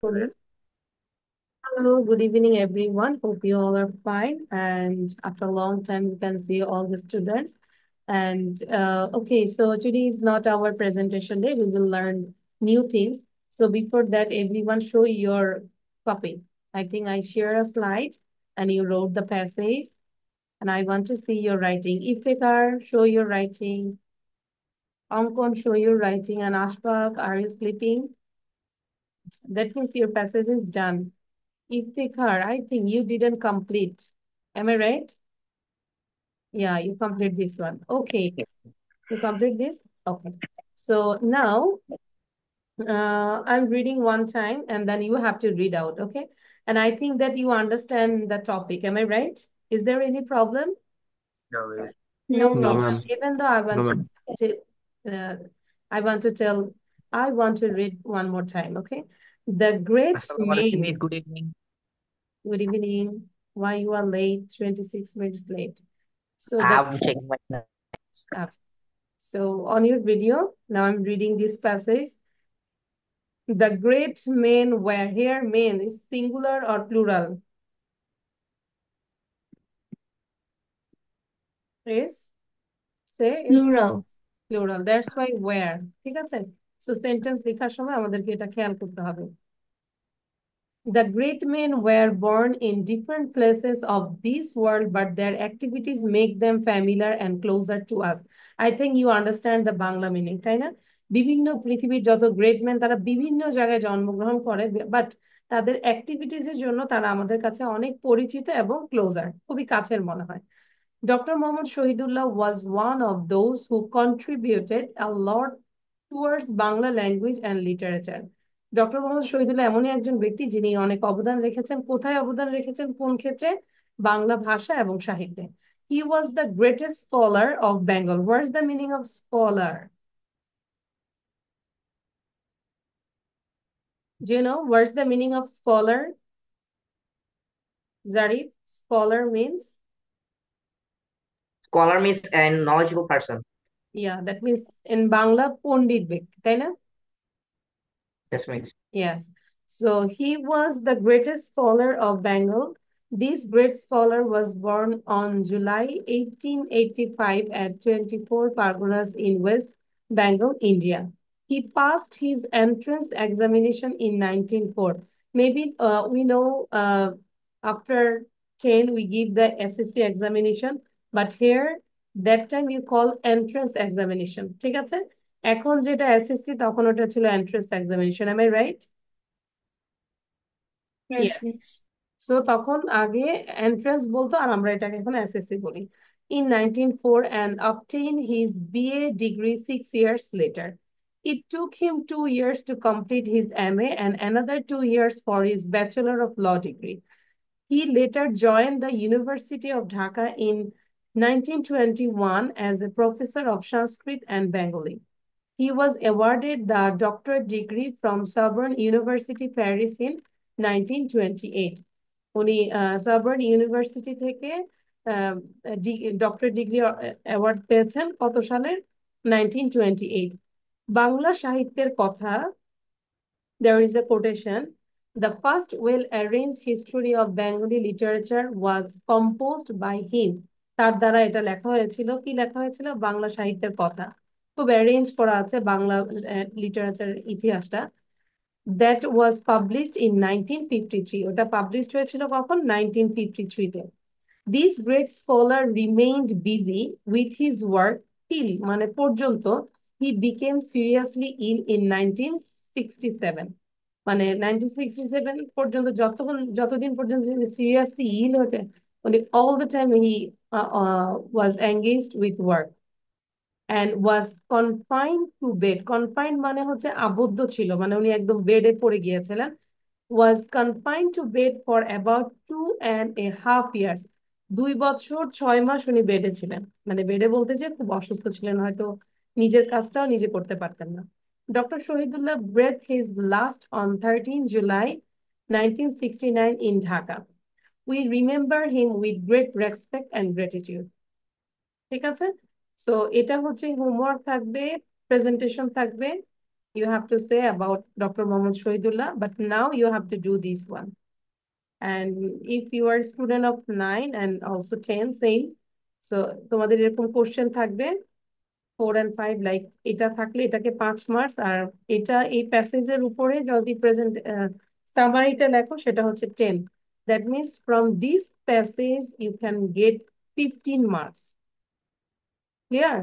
Hello, good evening, everyone. Hope you all are fine. And after a long time, you can see all the students. And okay, so today is not our presentation day. We will learn new things. So before that, everyone show your copy. I think I share a slide and you wrote the passage. And I want to see your writing. Iftikhar, show your writing. Ankon, show your writing. And Ashfaq, are you sleeping? That means your passage is done. Iftikhar, I think you didn't complete. Am I right? Yeah, you complete this one. Okay, you complete this? Okay. So now I'm reading one time and then you have to read out, okay? And I think that you understand the topic. Am I right? Is there any problem? No worries. No No, problem. ma'am. Even though I No, want ma'am. to, uh, I want to tell, I want to read one more time, okay? The great Assalamu alaikum, main, miss. Good evening. good evening. Why you are late? 26 minutes late. So the I'm checking my notes. uh, so on your video, now I'm reading this passage. The great men were here. Men is singular or plural? Is say is Plural. plural. That's why where. ঠিক আছে? So sentence লেখার সময় আমাদেরকে এটা খেয়াল করতে হবে। The great men were born in different places of this world, but their activities make them familiar and closer to us. I think you understand the Bangla meaning, তাই না? বিভিন্ন পৃথিবীর যত গ্রেট ম্যান তারা বিভিন্ন জায়গায় জন্মগ্রহণ করে, বাট তাদের অ্যাক্টিভিটিস এর জন্য তারা আমাদের কাছে অনেক পরিচিত এবং ক্লোজার, খুবই কাছের মনে হয়। Dr. Mohammad Shahidullah was one of those who contributed a lot towards Bangla language and literature. Doctor Mohammad Shahidullah এমনই একজন ব্যক্তি যিনি অনেক অবদান রেখেছেন। কোথায় অবদান রেখেছেন? কোন ক্ষেত্রে? বাংলা ভাষা এবং সাহিত্যে। He was the greatest scholar of Bengal. What is the meaning of scholar? Do you know what's the meaning of scholar? Zarif, scholar means? Scholar means a knowledgeable person. Yeah, that means in Bangla, পণ্ডিত ব্যক্তি, তাই না? That means. Yes. So he was the greatest scholar of Bengal. This great scholar was born on July 1885 at 24 Parganas in West Bengal, India. He passed his entrance examination in 1904. Maybe we know after 10 we give the SSC examination, but here that time you call entrance examination. ঠিক আছে? এখন যেটা SSC তখন ওটা ছিল entrance examination, am I right? Yes, miss. So তখন আগে entrance বলতো আর আমরা এটাকে এখন এসএসসি বলি। In 1904 and obtained his BA degree 6 years later. It took him 2 years to complete his MA and another 2 years for his Bachelor of Law degree. He later joined the University of Dhaka in 1921 as a professor of Sanskrit and Bengali. He was awarded the doctorate degree from Sorbonne University, Paris in 1928. উনি সারবার্ন university থেকে doctor degree award পেয়েছেন কত সালে? 1928। বাংলা সাহিত্যের কথা, there is a quotation. The first well-arranged history of Bengali literature was composed by him. তার দ্বারা এটা লেখা হয়েছিল। কি লেখা হয়েছিল? বাংলা সাহিত্যের কথা। খুব অ্যারেঞ্জ করা আছে বাংলা লিটারেচারের ইতিহাসটা। That was published in 1953. ওটা পাবলিশড হয়েছিল কখন? 1953 তে। This great scholar remained busy with his work till মানে পর্যন্ত he became seriously ill in 1967. মানে 1967 পর্যন্ত যতদিন পর্যন্ত সিরিয়াসলি ইল হতে মানে all the time he was engaged with work and was confined to bed. Confined মানে হচ্ছে আবদ্ধ ছিল, মানে উনি একদম বেডে পড়ে গিয়েছিলেন। Was confined to bed for about 2.5 years. 2 বছর 6 মাস উনি বেডে ছিলেন। মানে বেডে বলতে যে খুব অসুস্থ ছিলেন, হয়তো নিজের কাজটাও নিজে করতে পারতেন না। Dr. Shahidullah breathed his last on 13 July 1969 in Dhaka. We remember him with great respect and gratitude. ঠিক আছে? সো এটা হচ্ছে হোমওয়ার্ক থাকবে, প্রেজেন্টেশন থাকবে। you have to say about Dr. Mohammad Shahidullah, but now you have to do this one. And if you are a student of 9 and also 10, same. So তোমাদের এরকম question থাকবে 4 and 5, like এটা থাকলে এটাকে 5 marks, আর এটা এই প্যাসেজের উপরে যদি প্রেজেন্ট সামারিটা লেখো সেটা হচ্ছে 10। That means from this passage you can get 15 marks. Clear?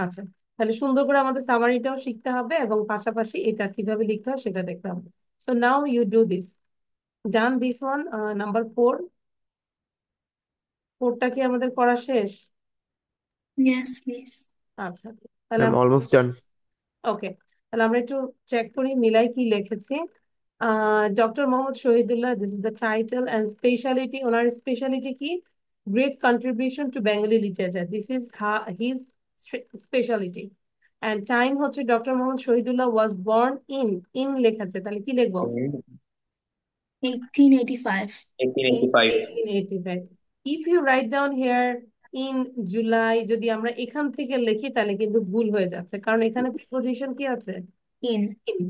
আচ্ছা, তাহলে সুন্দর করে আমাদের সামারিটাও শিখতে হবে এবং পাশাপাশি এটা কিভাবে লিখতে হয় সেটা দেখতে হবে। So now you do this. Done this one, number 4। 4টা কি আমাদের করা শেষ? Yes, please. আচ্ছা, তাহলে I'm almost done. ওকে, তাহলে আমরা একটু চেক করি মিলাই কি লিখেছি। Doctor Mohammad Shahidullah, this is the title and speciality. ওনার স্পেশালিটি কি? Great contribution to Bengali literature, this is his speciality. And time হচ্ছে doctor Mohammad Shahidullah was born in লেখাচ্ছে, তাহলে কি লিখবো? 1885. 1885. 1885। If you write down here in July, যদি আমরা এখান থেকে লিখি তাহলে কিন্তু ভুল হয়ে যাচ্ছে, কারণ এখানে প্রিপোজিশন কি আছে? In. In।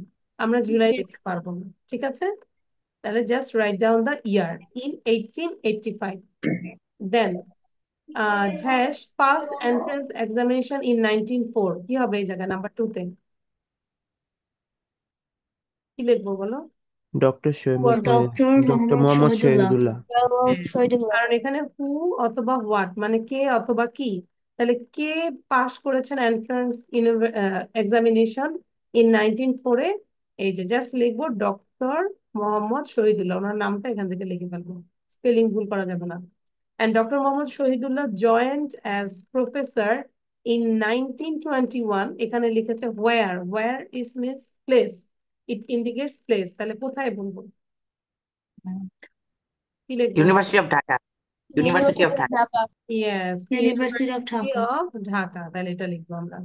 আমরা জুলাই লিখতে পারবো না, ঠিক আছে? তাহলে just write down the year, in 1885। Then dash past entrance examination in 1904, কি হবে এই জায়গায় নাম্বার 2 তে? কি লিখবো বলো? Dr. Dr. Mohammad Shahidullah. Shahidullah. কারণ এখানে হু অথবা হোয়াট, মানে কে অথবা কি। তাহলে কে পাশ করেছেন এন্ট্রান্স এক্সামিনেশন ইন 1904-এ? এই যে জাস্ট লিখবো ডক্টর মোহাম্মদ শহীদুল্লাহ, ওনার নামটা এখান থেকে লিখে ফেলবো, স্পেলিং ভুল করা যাবে না। And Dr. Mohammad Shahidullah joined as professor in 1921, এখানে লিখেছে where is means place, it indicates place, তাহলে কোথায় বলবো? কি লিখবো? University of Dhaka. University of Dhaka. Yes, University of Dhaka. of Dhaka, তাহলে এটা লিখবো আমরা।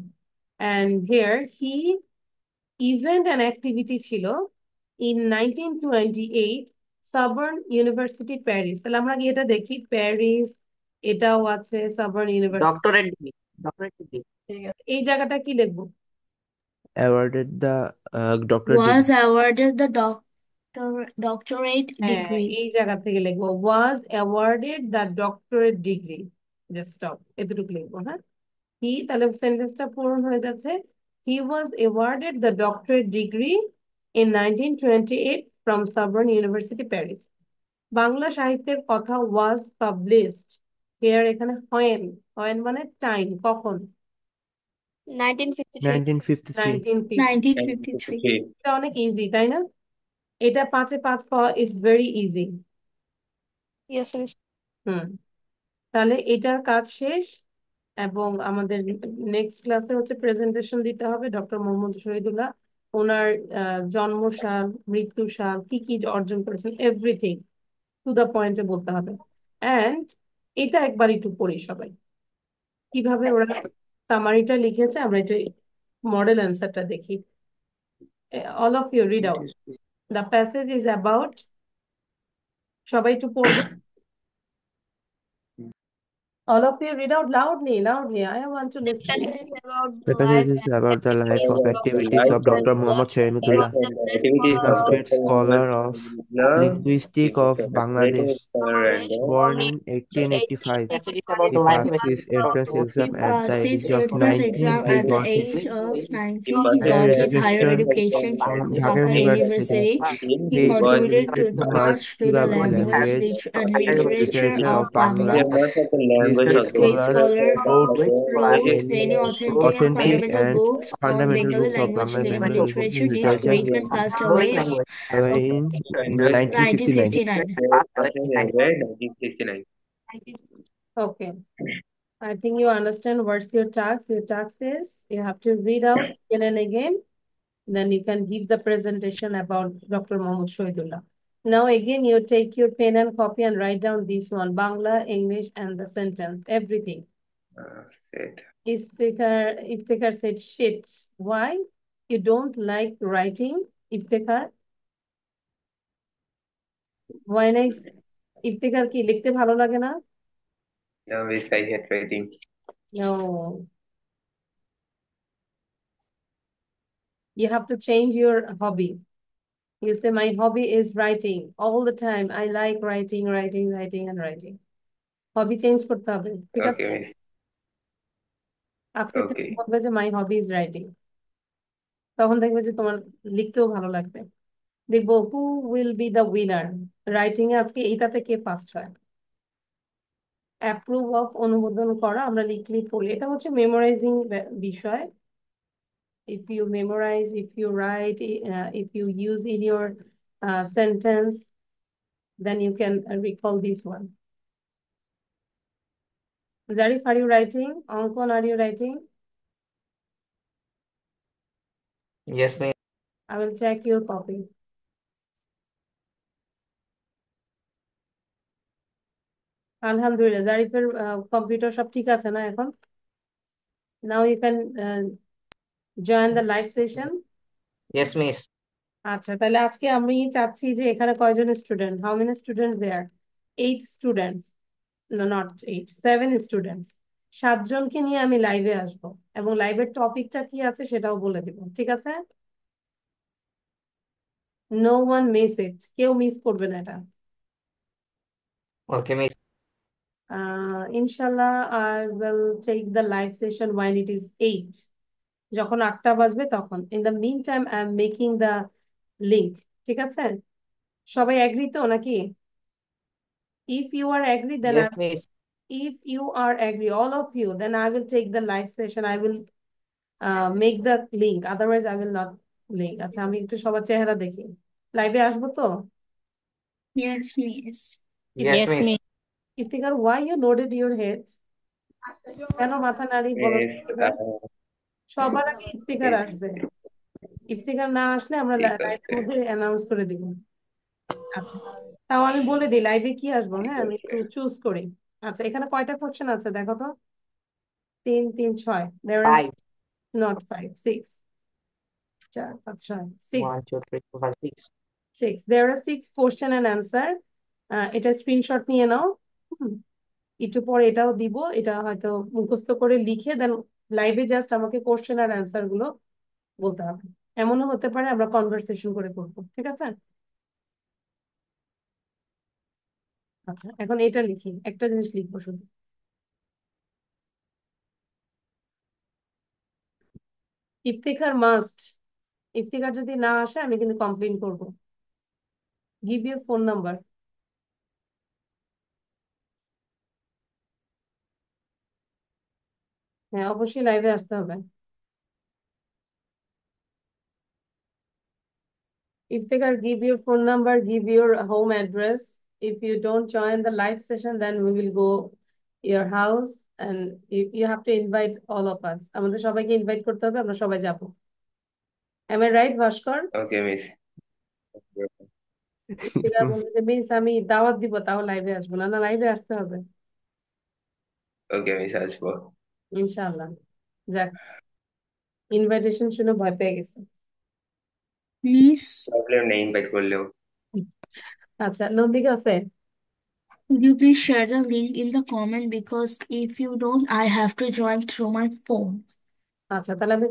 And here he event and activity ছিল in 1928 Sorbonne University Paris, তাহলে আমরা কি এটা দেখি, প্যারিস এটাও আছে, Sorbonne University, Doctorate degree. Doctorate degree. এই জায়গাটা কি লিখবো? Awarded the doctorate Was degree. awarded the doctorate হ্যাঁ, degree. এই জায়গা থেকে লিখবো was awarded the doctorate degree, just stop, এতটুকু লিখবো। হ্যাঁ, হি, তাহলে সেন্টেন্সটা পূরণ হয়ে যাচ্ছে, he was awarded the doctorate degree in 1928 from Sorbonne university Paris. Bangla সাহিত্যের কথা ওয়াজ পাবলিশড হিয়ার, এখানে হোয়েন, হোয়েন মানে টাইম, কখন? 1953. 1950। 1953. এটা অনেক ইজি, তাই না? এটা 5-এ 5 পাওয়া is very easy. Yes, miss. হুম, তাহলে এটার কাজ শেষ এবং আমাদের নেক্সট ক্লাসে হচ্ছে প্রেজেন্টেশন দিতে হবে ডক্টর মোহাম্মদ শহীদুল্লাহ, ওনার জন্মসাল, মৃত্যুসাল, কি কি অর্জন করেছেন, এভরিথিং টু দা পয়েন্টে বলতে হবে। অ্যান্ড এটা একবার একটু পড়ি সবাই, কিভাবে ওরা সামারিটা লিখেছে, আমরা একটু মডেল অ্যান্সারটা দেখি। All of you read out, the passage is about, সবাই একটু পড়বে। All of you read out loudly, loudly. I want to listen. The passage is about the life of activities of Dr. Muhammad Shahidullah, respected scholar of linguistics of Bangladesh. Born in 1885, Passage is about he the life of passed his a entrance exam at the Passed his age of entrance 19. exam He at the got age his of 19. He higher got his higher education education from from Dhaka Dhaka University. University. He He contributed contributed much to to the the language language and and literature literature of of Bangla. Bangla. This great Great scholar scholar wrote wrote many many authentic and authentic and fundamental books on fundamental Bengali books of language Bengali literature. This literature great man passed Bengali away language. in 1969. 1969. Okay. I think you understand what's your task. Your task is you have to read out again and again. Then you can give the presentation about Dr. Mohammad Shahidullah. Now again, you take your pen and copy and write down this one, Bangla, English, and the sentence, everything. Iftikhar said shit. Why? You don't like writing, Iftikhar? Why nice? Iftikhar কি লিখতে ভালো লাগে না? No, miss, I hate writing. No. You have to change your hobby. You say, my hobby is writing all the time. I like writing, writing, writing, and writing. Hobby change করতে হবে, ঠিক আছে? Okay, miss. আজকে থেকে Okay. বলবে যে মাই hobby is writing. তখন দেখবে যে তোমার লিখতেও ভালো লাগবে। দেখবো who will be the winner. Writing এ আজকে এইটাতে কে ফার্স্ট হয়। অ্যাপ্রুভ অফ, অনুমোদন করা, আমরা লিখলি পড়ি, এটা হচ্ছে মেমোরাইজিং বিষয়। If you memorize, if you write, if you use in your sentence, then you can recall this one. Zarif, are you writing? Ankon, are you writing? Yes, miss. I will check your copy. আলহামদুলিল্লাহ, জারিফের computer সব ঠিক আছে না এখন? Now you can join the live session. Yes, miss. আচ্ছা, তাহলে আজকে আমি চাচ্ছি যে এখানে কয়জন student, how many students there? 8 students, no not 8, 7 students. 7 জনকে নিয়ে আমি লাইভে আসব এবং লাইভের টপিকটা কি আছে সেটাও বলে দিব, ঠিক আছে? নো ওয়ান মিস ইট, কেউ মিস করবে না এটা। Okay, miss. ইনশাল্লাহ I will take the live session when it is 8, যখন 8টা বাজবে তখন। In the meantime I am making the link, ঠিক আছে? সবাই এগ্রি তো নাকি? If you are agree, then Yes, miss. if you are agree, all of you, then I will take the live session. I will make the link. Otherwise, I will not link. আচ্ছা, আমি একটু সবার চেহারা দেখি। লাইভে আসবো তো? Yes, miss. Yes, miss. Iftikhar, why you nodded your head? কেন মাথা নাড়ি বলো তো Miss, এবার? সবার আগে ইফতিকার আসবে। ইফতিকার না আসলে আমরা ঠিক লাইভের আছে। মধ্যে অ্যানাউন্স করে দিব। আচ্ছা, তাও আমি বলে দিই লাইভে কি আসবো। হ্যাঁ, আমি একটু চুজ করি। আচ্ছা, এখানে কয়টা কোশ্চেন আছে দেখো তো? 3 3 6, there is 5. not 5, 6, 4 5 6, 6, 1, 2, 3, 4, 5, 6. 6, there are 6 question and answer. এটা স্ক্রিনশট নিয়ে নাও। হুম, একটু পরে এটাও দিব, এটা হয়তো মুখস্থ করে লিখে দেন লাইভে জাস্ট আমাকে কোশ্চেন আর অ্যান্সার গুলো বলতে হবে। এমনও হতে পারে আমরা কনভারসেশন করে করবো, ঠিক আছে? আচ্ছা, এখন এটা লিখি, একটা জিনিস লিখবো শুধু। ইফতিখার মাস্ট, ইফতিখার যদি না আসে আমি কিন্তু কমপ্লেন করব। Give your phone number. হ্যাঁ, অবশ্যই লাইভে আসতে হবে। Iftikhar, give your phone number, give your home address. If you don't join the live session, then we will go your house and you have to invite all of us. আমাদের সবাইকে invite করতে হবে, আমরা সবাই যাব। Am I right, Bhaskar? Okay, miss. Iftikhar বলবে যে miss আমি দাওয়াত দিব তাও লাইভে আসবো না। না, লাইভে আসতে হবে Okay, miss, আসবো। ইনশাআল্লাহ। যাক, ইনভাইটেশন শুনে ভয় পেয়ে গেছে। Miss, প্রবলেম নেই ইনভাইট করলেও। আচ্ছা, নন্দিকা আছে? could you please share the link in the comment because if you don't, I have to join through my phone. আচ্ছা, তাহলে আমি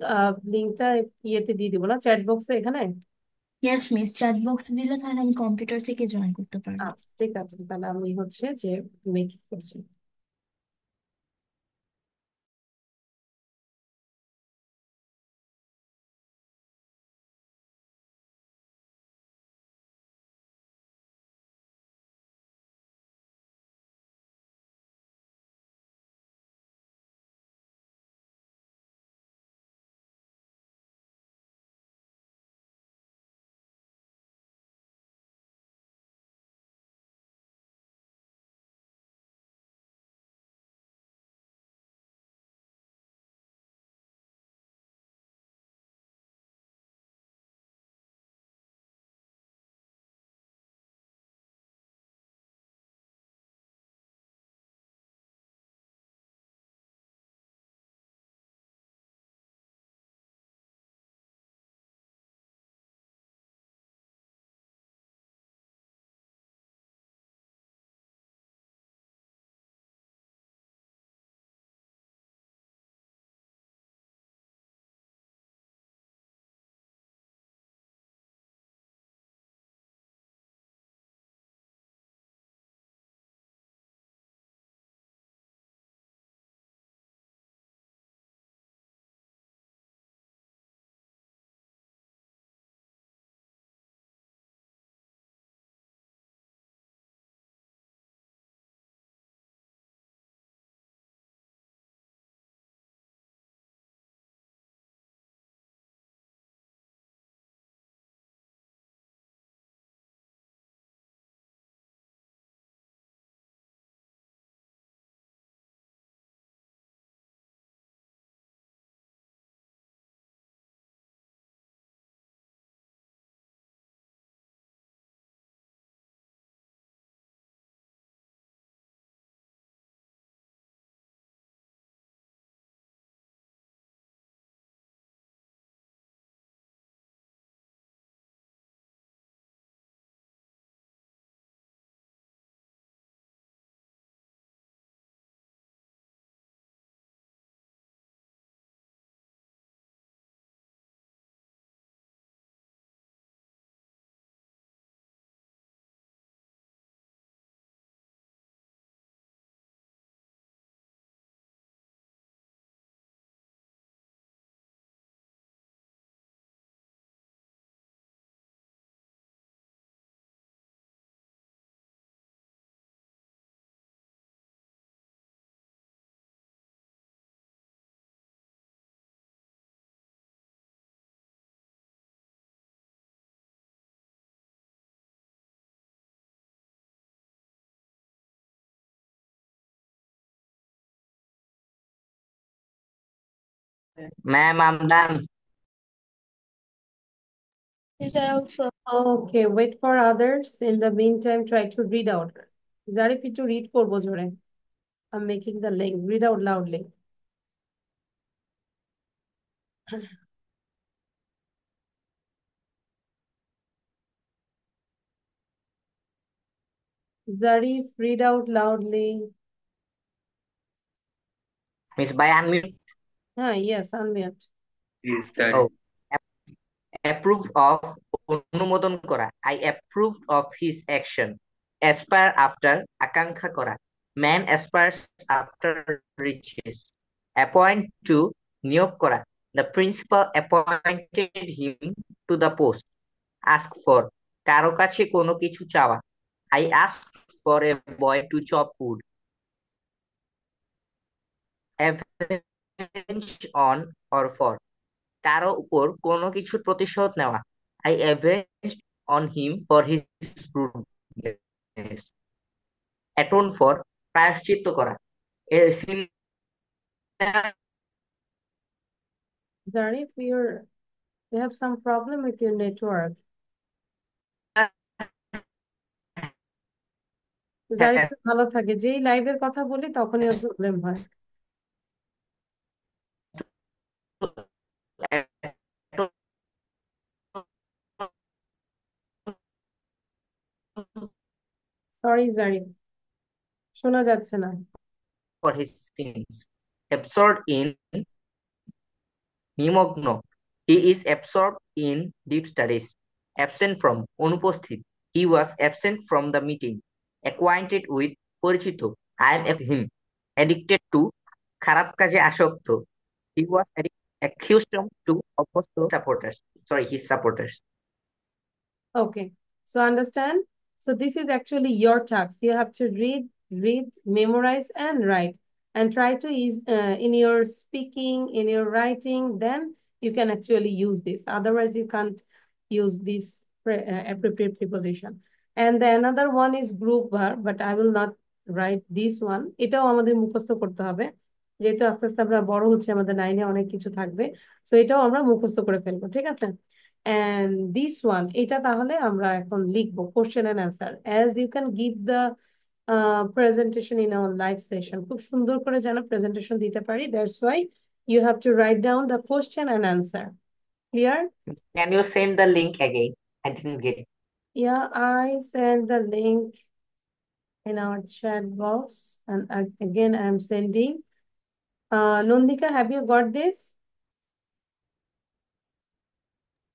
লিঙ্কটা ইয়েতে দিয়ে দিব না, চ্যাট বক্সে এখানে? Yes, miss. Chat box দিলে তাহলে আমি কম্পিউটার থেকে জয়েন করতে পারবো। আচ্ছা, ঠিক আছে, তাহলে আমি হচ্ছে যে মেক করছি। Ma'am, I'm done. Okay, wait for others. In the meantime, try to read out. Zarif, একটু read করবো জোরে. I'm making the link. Read out loudly. Zarif, read out loudly. Miss, by unmute. Yes, unmute. Please start. Oh, approve of অনুমোদন করা। I approved of his action. Aspire after আকাঙ্ক্ষা করা। Man aspires after riches. Appoint to নিয়োগ করা। The principal appointed him to the post. Ask for কারো কাছে কোনো কিছু চাওয়া। I asked for a boy to chop wood. Avenge on or for কারো উপর কোনো কিছুর প্রতিশোধ নেওয়া। I avenged on him for his rudeness. Atone for প্রায়শ্চিত্ত করা। A similar Zarif, you have some problem with your network. Zarif ভালো থাকে, যেই লাইভের কথা বলি তখনই ওর প্রবলেম হয়। সরি জারিফ, শোনা যাচ্ছে না। for his sins. Absorbed in নিমগ্ন। He is absorbed in deep studies. Absent from অনুপস্থিত। He was absent from the meeting. Acquainted with পরিচিত। I am him. Addicted to খারাপ কাজে আসক্ত। He was accustomed to অভ্যস্ত supporters. Sorry, his supporters. Okay, so understand? So this is actually your task. You have to read, memorize, and write. And try to use in your speaking, in your writing, then you can actually use this. Otherwise, you can't use this appropriate preposition. And the another one is group verb, but I will not write this one. এটাও আমাদের মুখস্থ করতে হবে। যেহেতু আস্তে আস্তে আমরা বড় হচ্ছে, আমাদের লাইনে অনেক কিছু থাকবে। So এটাও আমরা মুখস্থ করে ফেলবো, ঠিক আছে? And this one, এটা তাহলে আমরা এখন লিখবো question and answer. As you can give the presentation in our live session, খুব সুন্দর করে যেন presentation দিতে পারি, that's why you have to write down the question and answer. Clear? Can you send the link again? I didn't get it. Yeah, I sent the link in our chat box, and again I am sending. Nandika, have you got this?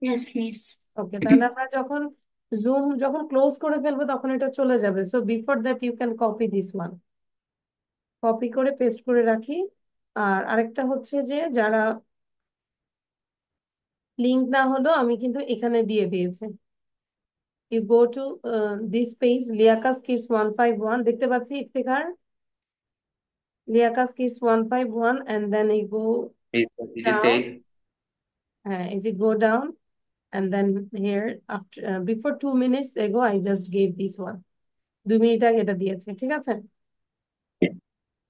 Yes, miss. Okay, তাহলে আমরা যখন zoom যখন close করে ফেলবো তখন এটা চলে যাবে। So before that you can copy this one. Copy করে পেস্ট করে রাখি। আর আরেকটা হচ্ছে যে যারা লিংক না হলো, আমি কিন্তু এখানে দিয়ে দিয়েছি। You go to this page, Liakas Kids 151, দেখতে পাচ্ছি Iftekhar? Liakas Kids 151, and then you go Please, did you down. say it? As you go down, and then here after before 2 minutes ago I just gave this one. 2 minute আগে এটা দিয়েছে, ঠিক আছে?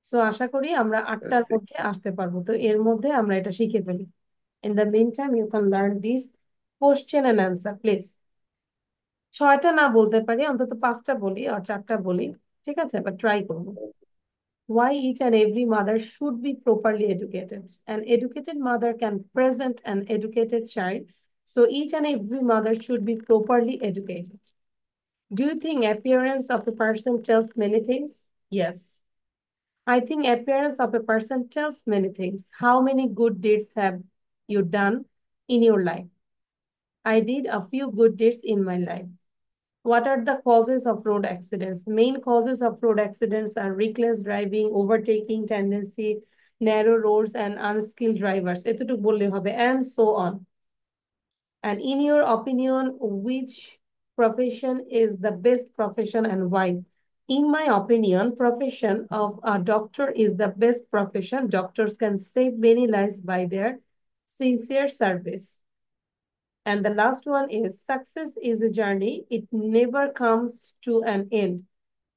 So আশা করি আমরা 8টার মধ্যে আসতে পারবো, তো এর মধ্যে আমরা এটা শিখে ফেলি। In the meantime, you can learn this question and answer, please. 6টা না বলতে পারি, অন্তত 5টা বলি আর 4টা বলি, ঠিক আছে? But try করবো। Why each and every mother should be properly educated. An educated mother can present an educated child. So each and every mother should be properly educated. Do you think appearance of a person tells many things? Yes. I think appearance of a person tells many things. How many good deeds have you done in your life? I did a few good deeds in my life. What are the causes of road accidents? Main causes of road accidents are reckless driving, overtaking tendency, narrow roads, and unskilled drivers. এতটুকু বললে হবে, and so on. And in your opinion, which profession is the best profession and why? In my opinion, profession of a doctor is the best profession. Doctors can save many lives by their sincere service. And the last one is success is a journey. It never comes to an end.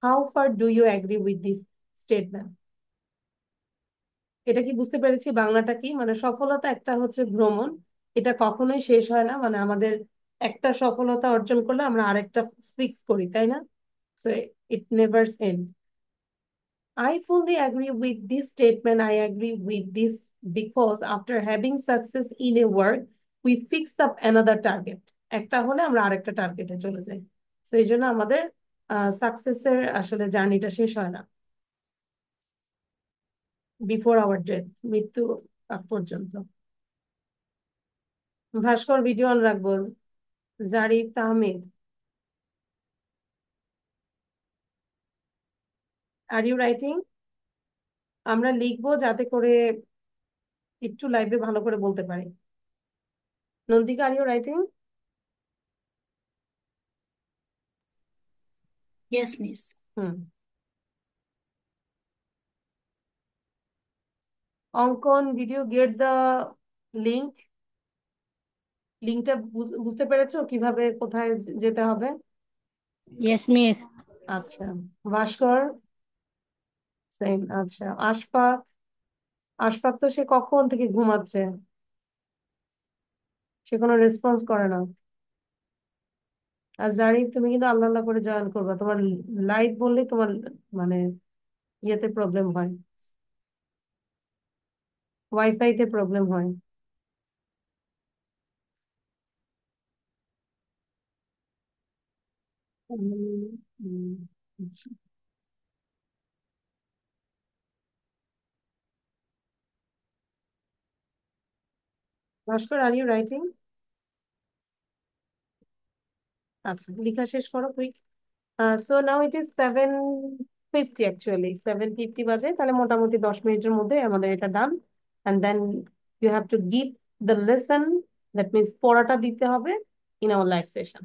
How far do you agree with this statement? এটা কি বুঝতে পেরেছি বাংলাটা কি? মানে সফলতা একটা হচ্ছে ভ্রমণ, এটা কখনোই শেষ হয় না। মানে আমাদের একটা সফলতা অর্জন করলে আমরা আরেকটা ফিক্স করি, তাই না? So it never end. I fully agree with this statement. I agree with this because after having success in a work, we fix up another target. একটা হলে আমরা আরেকটা টার্গেটে চলে যাই। তো এই জন্য আমাদের সাকসেসের আসলে জার্নিটা শেষ হয় না বিফোর আওয়ার ডেথ, মৃত্যু আগ পর্যন্ত। ভাস্কর ভিডিও অন রাখবো। Zarif Tahmid, are you writing? আমরা লিখবো যাতে করে একটু লাইভে ভালো করে বলতে পারি। Nandika, are you writing? Yes, miss. Hmm. Ankan video, get the link. লিংকটা বুঝতে পেরেছো কিভাবে কোথায় যেতে হবে? Yes, miss. আচ্ছা। ভাস্কর সেম। আচ্ছা, আশফাক, আশফাক তো সে কখন থেকে ঘুমাচ্ছে, সে কোনো রেসপন্স করে না। আর জারিফ, তুমি কিন্তু আল্লাহ আল্লাহ করে জয়েন করবা, তোমার লাইভ বললে তোমার মানে ইয়েতে প্রবলেম হয়, ওয়াইফাইতে প্রবলেম হয়। উম, উম, আচ্ছা। Bhaskar, are you writing? আচ্ছা, লেখা শেষ করো quick. So now it is 7:50, actually 7:50 বাজে, তাহলে মোটামুটি 10 মিনিটের মধ্যে আমাদের এটা done. And then you have to give the lesson, that means পড়াটা দিতে হবে in our live session.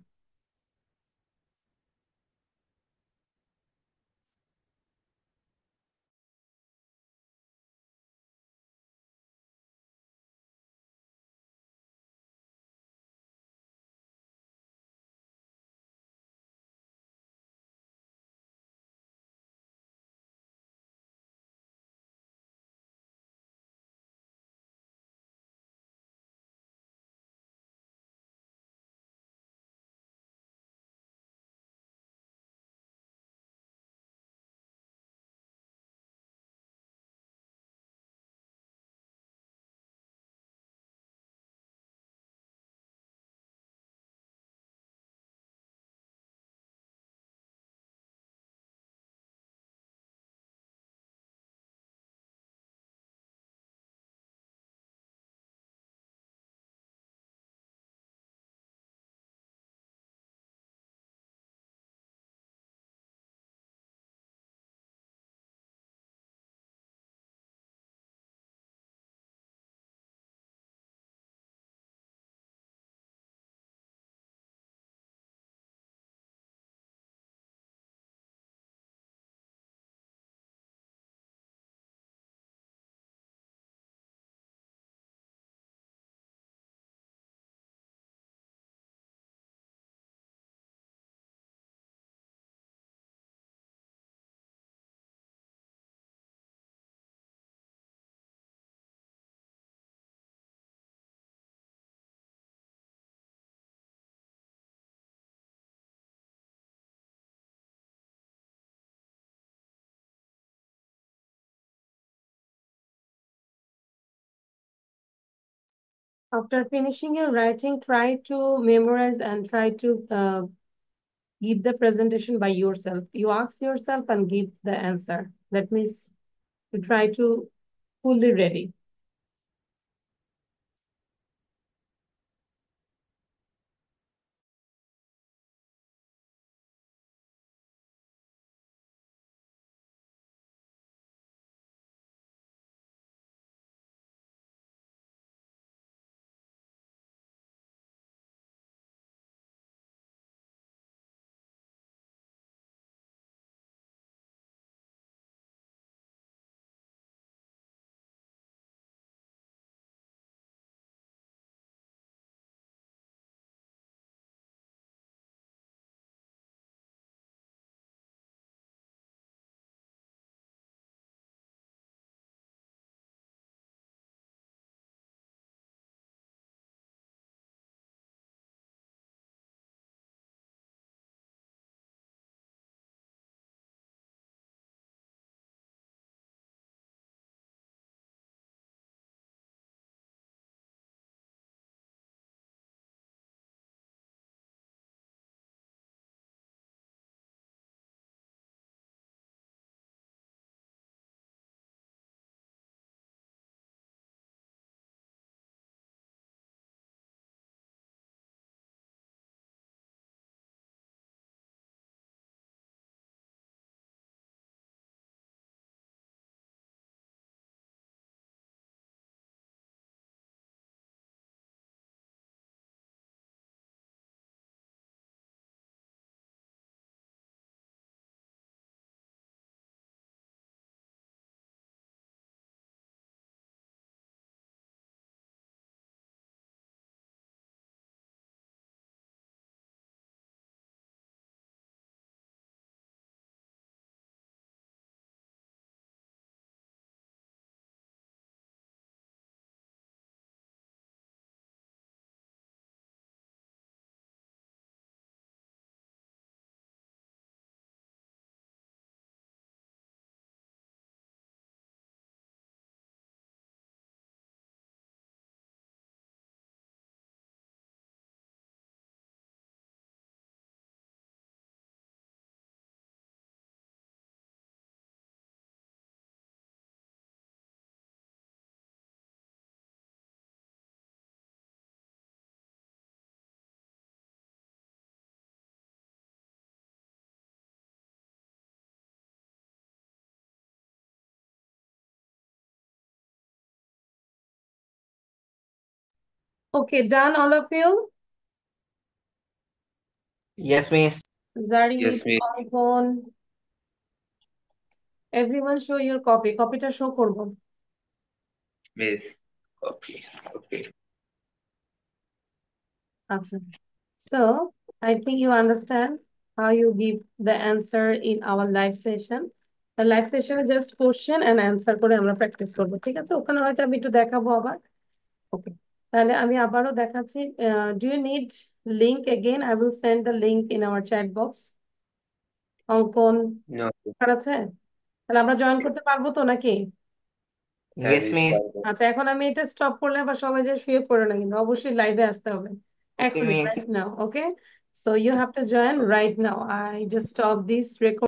After finishing your writing, try to memorize and try to give the presentation by yourself. You ask yourself and give the answer. That means you try to fully ready. Okay, done all of you? Yes, miss. Zarid, Yes, miss. Icon, everyone show your copy. Copyটা show করবো। Miss. Okay. Okay. আচ্ছা। So, I think you understand how you give the answer in our live session. The live session is just question and answer করে আমরা practice করবো, ঠিক আছে? ওখানে হয়তো আমি একটু দেখাবো আবার। ওকে, তাহলে আমি আবারও দেখাচ্ছি। Do you need link again? I will send the link in our chat box. অঙ্কন No. আছে? তাহলে আমরা জয়েন করতে পারবো তো নাকি? Yes, Miss. miss. আচ্ছা, এখন আমি এটা স্টপ করলে আবার সবাই যে শুয়ে পড়ে না, কিন্তু অবশ্যই লাইভে আসতে হবে Okay, এখনই, miss. Right now. Okay, so you have to join right now. I just stop this record.